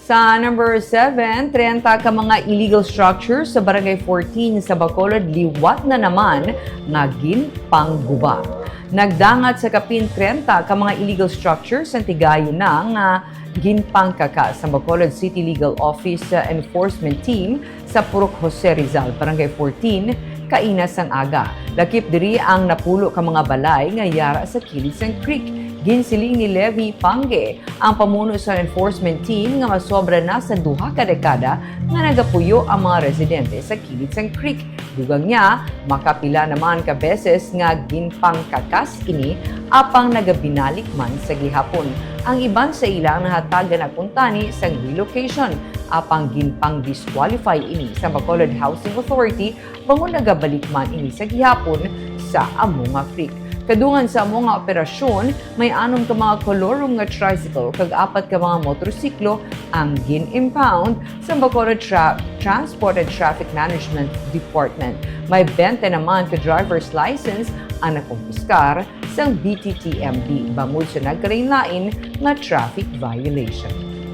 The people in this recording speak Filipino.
Sa number 7, 30 ka mga illegal structures sa Barangay 14 sa Bacolod, liwat na naman nga ginpang guba. Nagdangat sa kapin 30 ka mga illegal structures ang tigayo ng ginpang kaka sa Bacolod City Legal Office Enforcement Team sa Purok Jose Rizal, Barangay 14, kainas ang aga. Lakip diri ang napulo ka mga balay nga yara sa kilid sang creek. Ginsiling ni Levi Pangge ang pamuno sa enforcement team nga masobra na sa 2 ka dekada nga nagapuyo ang mga residente sa kilid sang creek. Dugang niya, makapila naman ka beses nga ginpang kakas ini apang nagabinalik man sa gihapon. Ang iban sa ilang nahatagan na kuntani sa relocation apang ginpang disqualify ini sa Bacolod Housing Authority bangon nagabalik man ini sa gihapon sa Amunga Creek. Kadungan sa mga operasyon, may 6 ka mga kolorong nga tricycle kag 4 ka mga motorsiklo ang gin-impound sa Bacolod Transport and Traffic Management Department. May 20 naman ka driver's license ang nakumpiskar sa BTTMD bangod sa nagkarainlain nga traffic violation.